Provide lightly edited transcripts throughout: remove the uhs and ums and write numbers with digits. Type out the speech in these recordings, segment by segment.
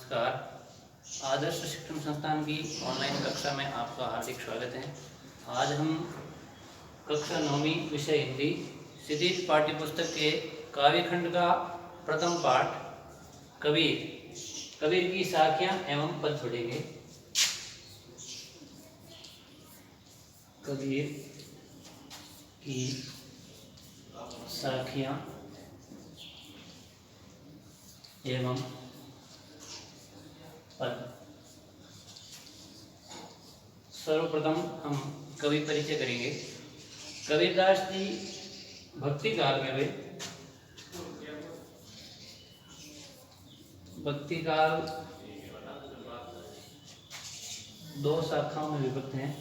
नमस्कार। आदर्श शिक्षण संस्थान की ऑनलाइन कक्षा में आपका हार्दिक स्वागत है। आज हम कक्षा 9वीं विषय हिंदी क्षितिज पाठ्यपुस्तक के काव्यखंड का प्रथम पाठ कबीर की साखियाँ एवं पद पढ़ेंगे। कबीर की साखियाँ एवं पद। सर्वप्रथम हम कवि परिचय करेंगे। कबीरदास जी भक्ति काल में हुए। भक्ति काल दो शाखाओं में विभक्त हैं।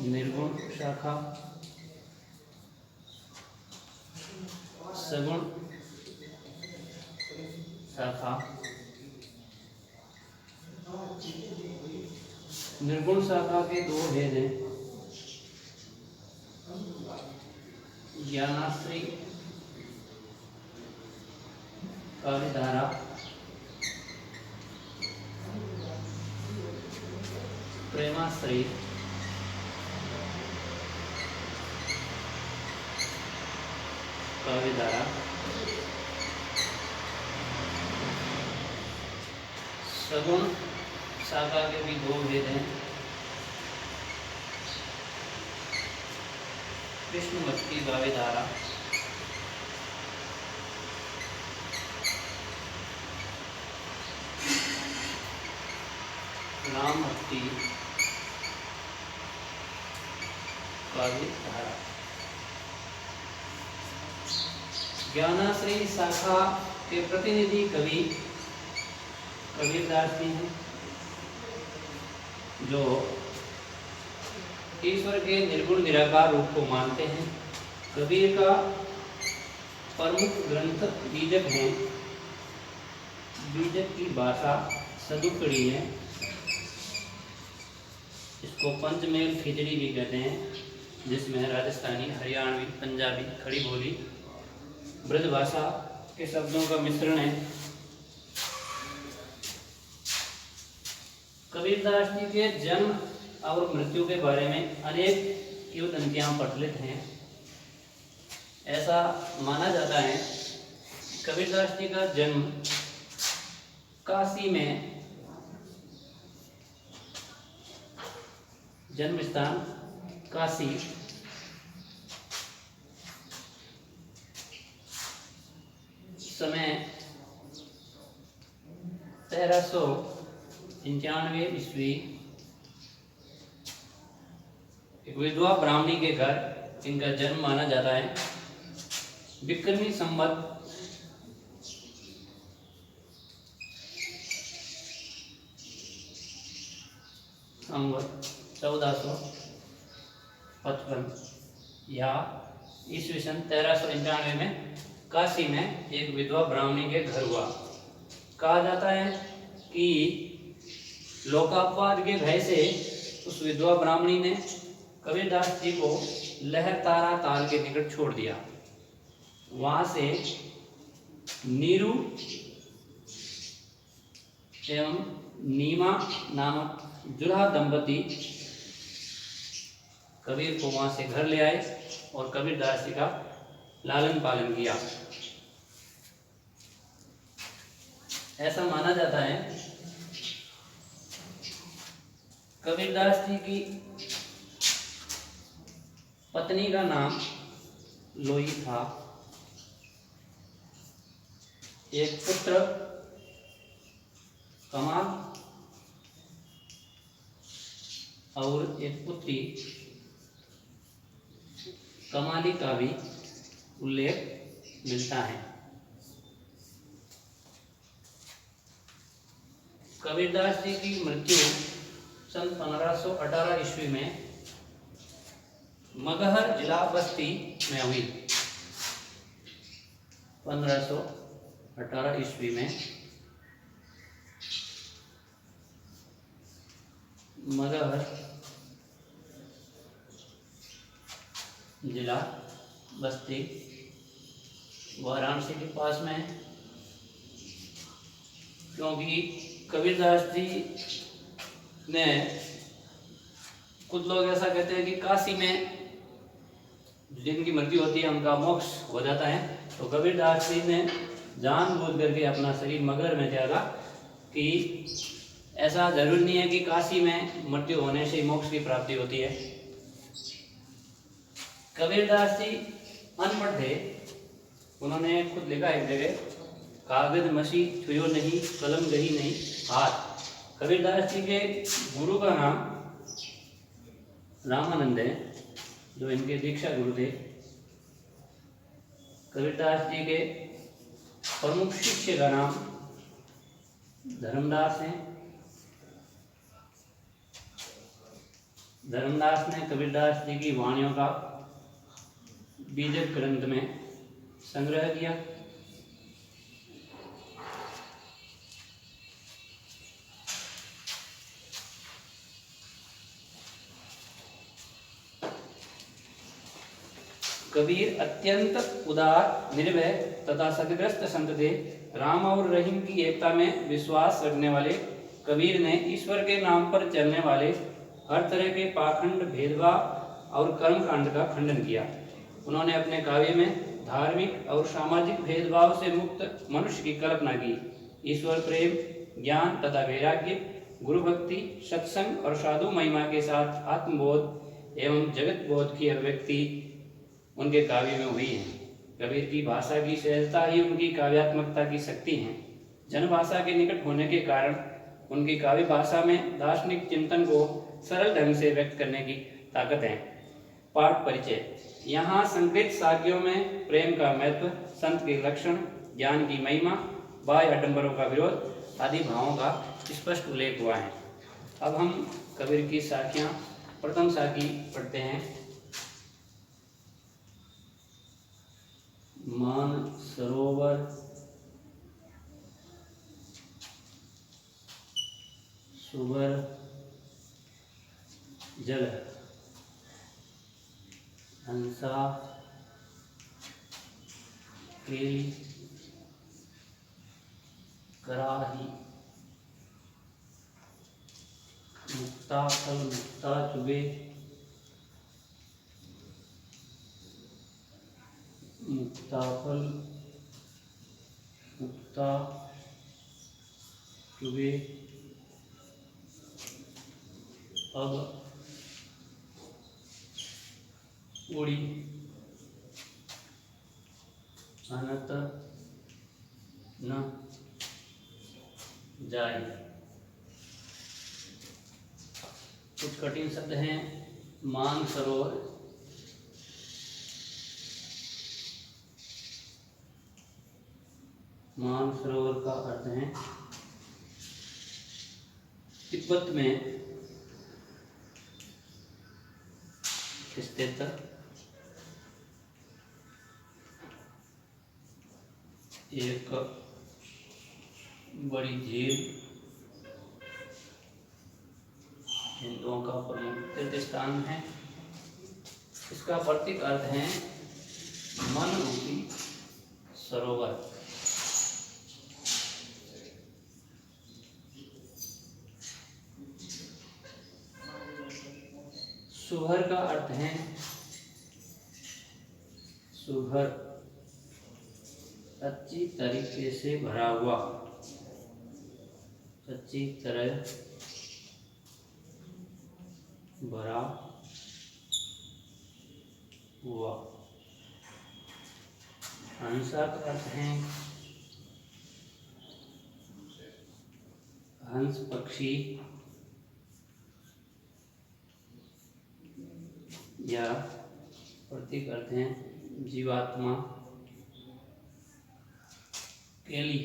निर्गुण शाखा, सगुण शाखा। निर्गुण शाखा के दो भेद हैं, ज्ञानाश्रयी काव्यधारा, प्रेमाश्रयी काव्यधारा। सगुण शाखा के भी दो भेद हैं, कृष्ण भक्ति काव्यधारा, राम भक्ति काव्यधारा। ज्ञानाश्रयी शाखा के प्रतिनिधि कवि कबीरदास जी हैं, जो ईश्वर के निर्गुण निराकार रूप को मानते हैं। कबीर का प्रमुख ग्रंथ बीजक है। बीजक की भाषा सदुकड़ी है। इसको पंचमेल खिचड़ी भी कहते हैं, जिसमें राजस्थानी, हरियाणवी, पंजाबी, खड़ी बोली, ब्रज भाषा के शब्दों का मिश्रण है। कबीरदास जी के जन्म और मृत्यु के बारे में अनेक किंवदंतियां प्रचलित हैं। ऐसा माना जाता है कबीरदास जी का जन्म काशी में, जन्म स्थान काशी, समय 1395 ईस्वी, एक विधवा ब्राह्मणी के घर इनका जन्म माना जाता है। विक्रमी संवत 1455 या ईस्वी सन 1391 में काशी में एक विधवा ब्राह्मणी के घर हुआ। कहा जाता है कि लोकापवाद के भय से उस विधवा ब्राह्मणी ने कबीरदास जी को लहरतारा ताल के निकट छोड़ दिया। वहां से नीरू एवं नीमा नामक जुल्हा दंपति कबीर को वहां से घर ले आए और कबीरदास जी का लालन पालन किया। ऐसा माना जाता है कबीरदास जी की पत्नी का नाम लोई था। एक पुत्र कमाल और एक पुत्री कमाली का भी उल्लेख मिलता है। कबीरदास जी की मृत्यु सन 1518 ईस्वी में मगहर जिला बस्ती में हुई। 1518 ईस्वी में मगहर जिला बस्ती वाराणसी के पास में है, क्योंकि कबीरदास जी ने, कुछ लोग ऐसा कहते हैं कि काशी में जिनकी मृत्यु होती है उनका मोक्ष हो जाता है, तो कबीरदास जी ने जानबूझ करके अपना शरीर मगध में त्यागा कि ऐसा जरूरी नहीं है कि काशी में मृत्यु होने से मोक्ष की प्राप्ति होती है। कबीरदास जी अनपढ़ थे, उन्होंने खुद लिखा एक जगह, कागज मसी छुयो नहीं, कलम गही नहीं हाथ। कबीरदास जी के गुरु का नाम रामानंद है, जो इनके दीक्षा गुरु थे। कबीरदास जी के प्रमुख शिष्य का नाम धर्मदास है। धर्मदास ने कबीरदास जी की वाणियों का बीजक ग्रंथ में संग्रह किया। कबीर अत्यंत उदार, निर्भय तथा सद्ग्रस्त संत थे। राम और रहीम की एकता में विश्वास रखने वाले कबीर ने ईश्वर के नाम पर चलने वाले हर तरह के पाखंड, भेदभाव और कर्मकांड का खंडन किया। उन्होंने अपने काव्य में धार्मिक और सामाजिक भेदभाव से मुक्त मनुष्य की कल्पना की। ईश्वर प्रेम, ज्ञान तथा वैराग्य, गुरु भक्ति, सत्संग और साधु महिमा के साथ आत्मबोध एवं जगत बोध की अभिव्यक्ति उनके काव्य में हुई है। कबीर की भाषा की सहजता ही उनकी काव्यात्मकता की शक्ति है। जनभाषा के निकट होने के कारण उनकी काव्य भाषा में दार्शनिक चिंतन को सरल ढंग से व्यक्त करने की ताकत है। पाठ परिचय। यहाँ संकृत साक्यों में प्रेम का महत्व, संत के लक्षण, ज्ञान की महिमा, बाह्य आडंबरों का विरोध आदि भावों का स्पष्ट उल्लेख हुआ है। अब हम कबीर की साखियाँ, प्रथम साखी पढ़ते हैं। मान सरोवर सुवर जल, हंसा केली कराही, मुक्ता फल मुक्ता चुबे, मुक्ता फल मुक्ता चुबे, अब उड़ी अनंत न जाए। कुछ कठिन शब्द हैं। मान सरोवर, मान सरोवर का अर्थ है तिब्बत में स्थित एक बड़ी झील, हिंदुओं का प्रमुख तीर्थ स्थान है। इसका प्रतीक अर्थ है मन रूपी सरोवर। सुभर का अर्थ है सुभर, अच्छी तरीके से भरा हुआ, अच्छी तरह भरा हुआ। हंसा का अर्थ है हंस पक्षी या प्रतीक अर्थ है जीवात्मा। केली,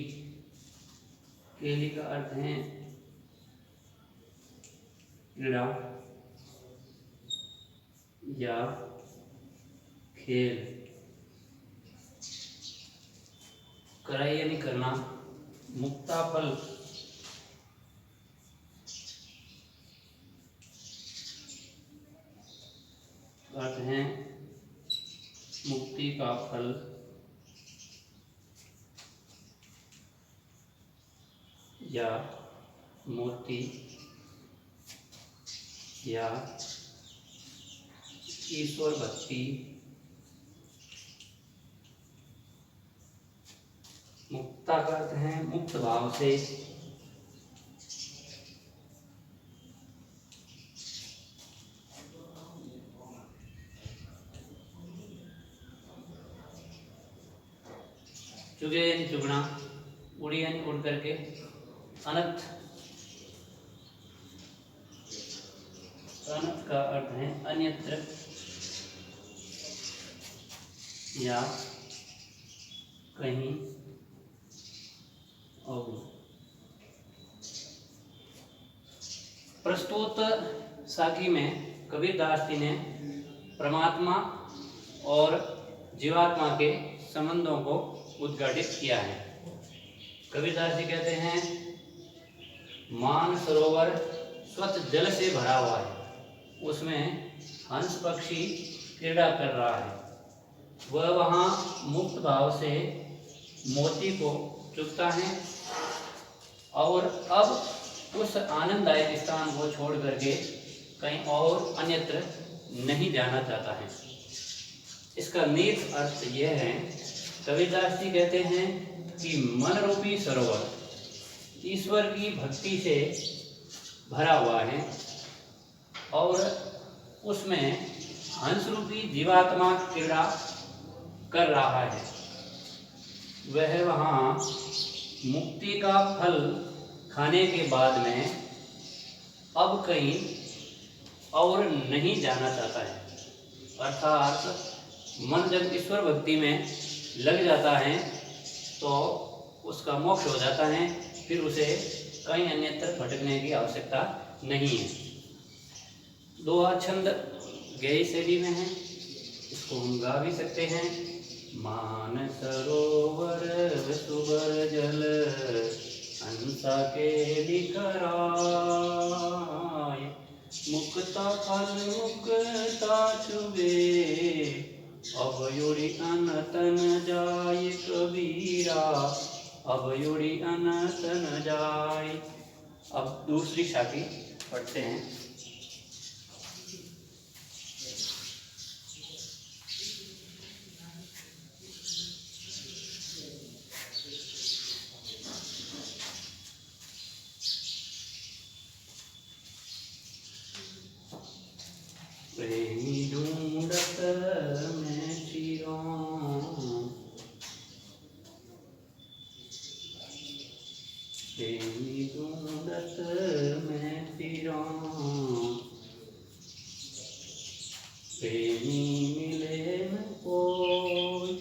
केली का अर्थ है क्रीड़ा या खेल। कराई यानी करना। मुक्ता फल, अर्थ है मुक्ति का फल या मोती या ईश्वर भक्ति मुक्ता का अर्थ है मुक्त भाव से चुगे यानी चुगना, उड़ी यानी उड़ करके, अनंत अनंत का अर्थ है अन्यत्र या कहीं और। प्रस्तुत साखी में कबीरदास जी ने परमात्मा और जीवात्मा के संबंधों को उद्घाटित किया है। कबीरदास जी कहते हैं मान सरोवर स्वच्छ जल से भरा हुआ है, उसमें हंस पक्षी क्रीड़ा कर रहा है, वह वहाँ मुक्त भाव से मोती को चुगता है और अब उस आनंददायक स्थान को छोड़ करके कहीं और अन्यत्र नहीं जाना चाहता है। इसका निहित अर्थ यह है, कबीरदास जी कहते हैं कि मन रूपी सरोवर ईश्वर की भक्ति से भरा हुआ है और उसमें हंस रूपी जीवात्मा क्रीड़ा कर रहा है, वह वहाँ मुक्ति का फल खाने के बाद में अब कहीं और नहीं जाना चाहता है। अर्थात मन जब ईश्वर भक्ति में लग जाता है तो उसका मोक्ष हो जाता है, फिर उसे कहीं अन्यत्र भटकने की आवश्यकता नहीं है। दोहा छंद गई शैली में है, इसको हम गा भी सकते हैं। मान सरोवर सुबर जल हंसा के लिखराय, मुक्ता फल मुक्ता चुगे, अब युड़ी अनतन जाय कबीरा, अब युड़ी अनतन जाय। अब दूसरी साखी पढ़ते हैं। प्रेमी ढूंढत मैं फिरूं, प्रेमी ढूंढत मैं फिरूं, प्रेमी मिले न कोई,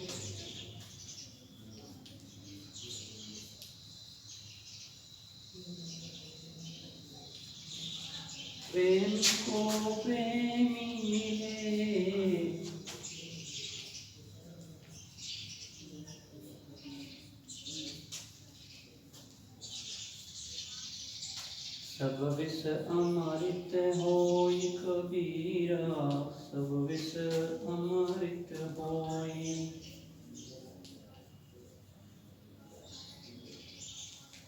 प्रेम को प्रेमी मिले, सब विष अमृत होय कबीरा, सब विष अमृत होय।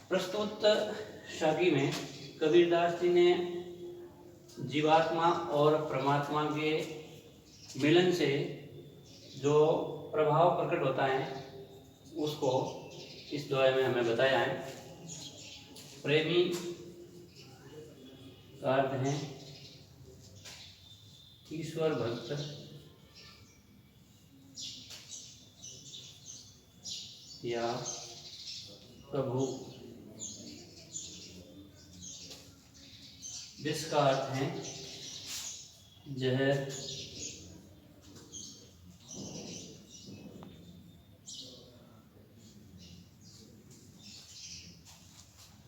प्रस्तुत शाखी में कबीरदास जी ने जीवात्मा और परमात्मा के मिलन से जो प्रभाव प्रकट होता है उसको इस दोहे में हमें बताया है। प्रेमी का अर्थ है ईश्वर भक्त, या प्रभु। जिसका अर्थ है जहर,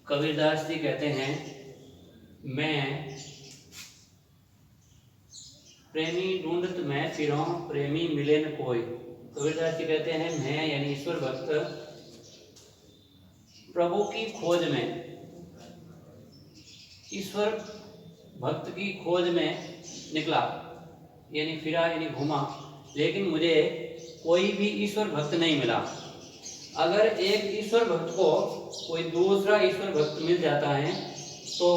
कबीरदास जी कहते हैं मैं प्रेमी ढूंढत मैं फिरूं, प्रेमी मिले न कोई। कबीरदास जी कहते हैं मैं यानी ईश्वर भक्त प्रभु की खोज में, ईश्वर भक्त की खोज में निकला, यानी फिरा यानी घूमा, लेकिन मुझे कोई भी ईश्वर भक्त नहीं मिला। अगर एक ईश्वर भक्त को कोई दूसरा ईश्वर भक्त मिल जाता है तो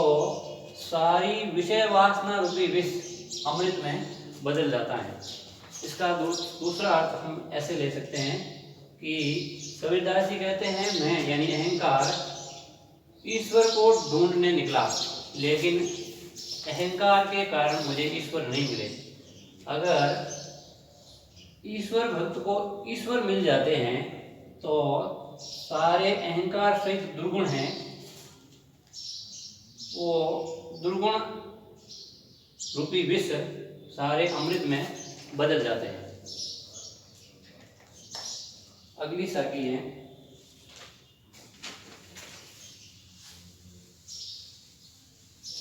सारी विषय वासना रूपी विष अमृत में बदल जाता है। इसका दूसरा अर्थ हम ऐसे ले सकते हैं कि कबीरदास जी कहते हैं, मैं यानी अहंकार ईश्वर को ढूंढने निकला, लेकिन अहंकार के कारण मुझे ईश्वर नहीं मिले। अगर ईश्वर भक्त को ईश्वर मिल जाते हैं तो सारे अहंकार सहित दुर्गुण हैं, वो दुर्गुण रूपी विष सारे अमृत में बदल जाते हैं। अगली साखी है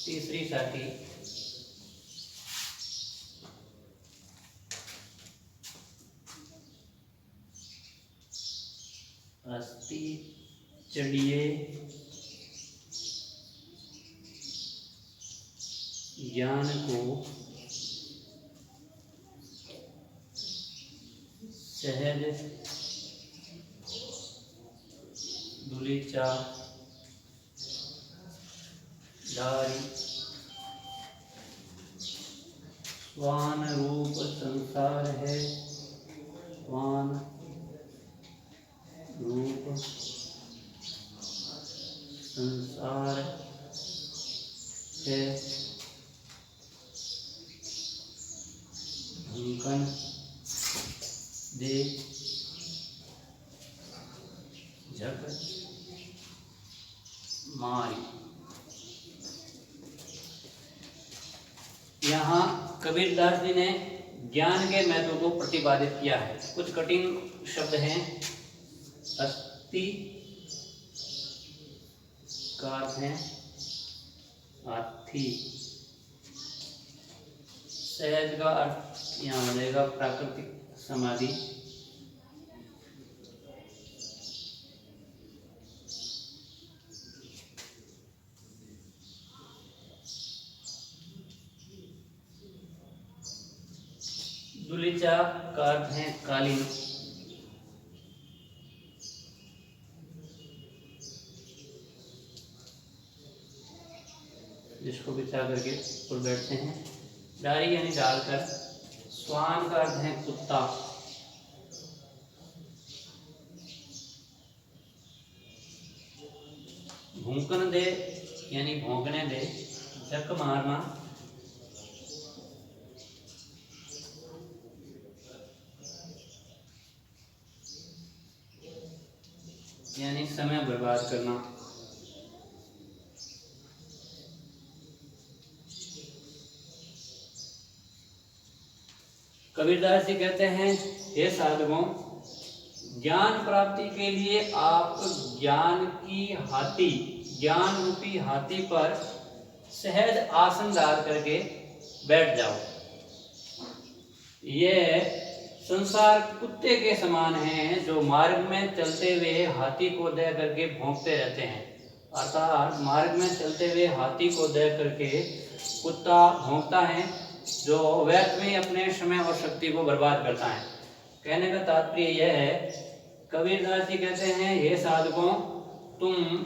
तीसरी साखी। अस्थि चढ़िए ज्ञान को सहज धूलिचा डारी स्वान रूप संसार है, स्वान रूप संसार है, भूकन दे झक मारी। यहाँ कबीरदास जी ने ज्ञान के महत्व को प्रतिपादित किया है। कुछ कठिन शब्द हैं। अस्थि का अर्थ है हाथी, सहज का अर्थ यहाँ हो जाएगा प्राकृतिक समाधि, दुलिचा का अर्थ है कालीन, जिसको बिछा करके ऊपर बैठते हैं। डारी यानी डालकर। स्वान का अर्थ है कुत्ता, भूकन दे यानी भौंकने दे, झक मारना, यानी समय बर्बाद करना। कबीरदास जी कहते हैं, हे साधकों, ज्ञान प्राप्ति के लिए आप ज्ञान की हाथी, ज्ञान रूपी हाथी पर सहज आसन डाल करके बैठ जाओ। यह संसार कुत्ते के समान है जो मार्ग में चलते हुए हाथी को देख करके भौंकते रहते हैं। अर्थात मार्ग में चलते हुए हाथी को देख करके कुत्ता भौंकता है, जो व्यर्थ में अपने समय और शक्ति को बर्बाद करता है। कहने का तात्पर्य यह है, कबीरदास जी कहते हैं, हे साधकों, तुम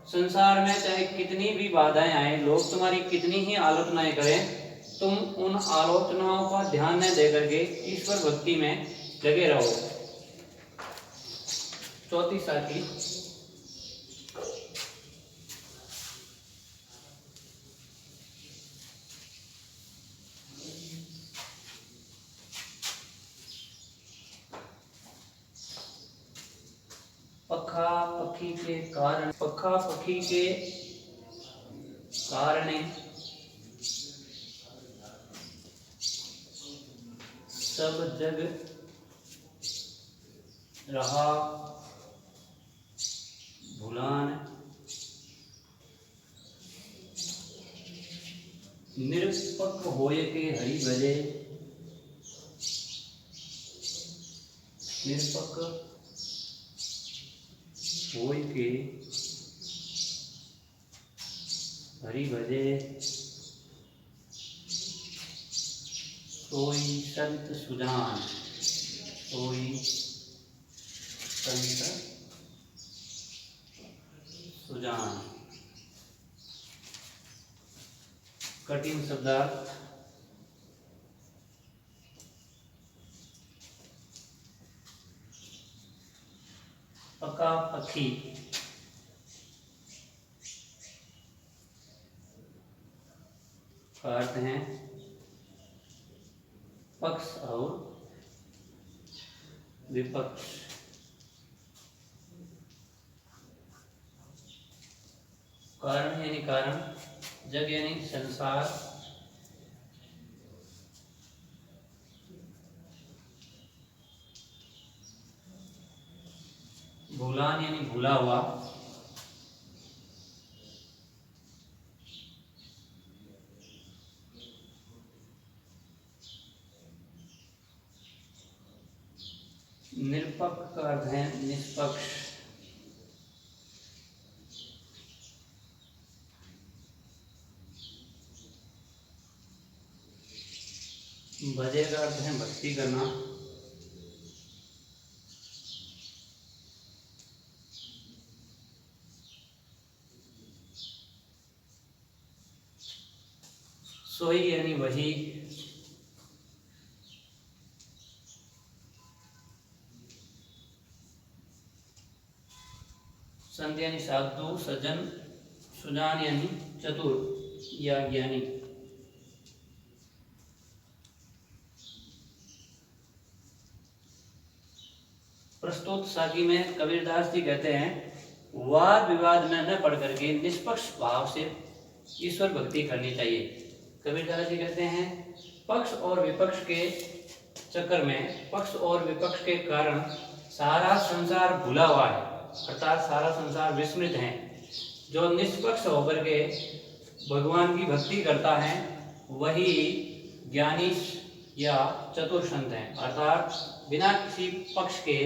संसार में चाहे कितनी भी बाधाएं आए, लोग तुम्हारी कितनी ही आलोचनाएं करें, तुम उन आलोचनाओं का ध्यान न देकर के ईश्वर भक्ति में लगे रहो। चौथी साखी। पखा पखी के कारण, पखा पखी के कारणे सब जग रहा भुलान, निरपक होय के हरि भजे, निरपक होय के हरि भजे, सोई संत सुजान, सोई संत सुजान। कठिन शब्दार्थ पका पखी। का अर्थ है पक्ष और विपक्ष। कारण यानी कारण, जग यानी संसार, भूलान यानी भूला हुआ, निरपक्ष का अर्थ है निष्पक्ष। भजे का अर्थ है भक्ति करना। सोई यानी वही। संत यानी साधु सज्जन, सुजान यानी चतुर या ज्ञानी। प्रस्तुत साखी में कबीरदास जी कहते हैं, वाद विवाद में न पड़ करके निष्पक्ष भाव से ईश्वर भक्ति करनी चाहिए। कबीरदास जी कहते हैं, पक्ष और विपक्ष के चक्कर में, पक्ष और विपक्ष के कारण सारा संसार भूला हुआ है, अर्थात सारा संसार विस्मृत है। जो निष्पक्ष होकर के भगवान की भक्ति करता है वही ज्ञानी या चतुर संत है, अर्थात बिना किसी पक्ष के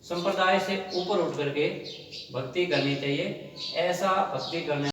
संप्रदाय से ऊपर उठ करके भक्ति करनी चाहिए। ऐसा भक्ति करने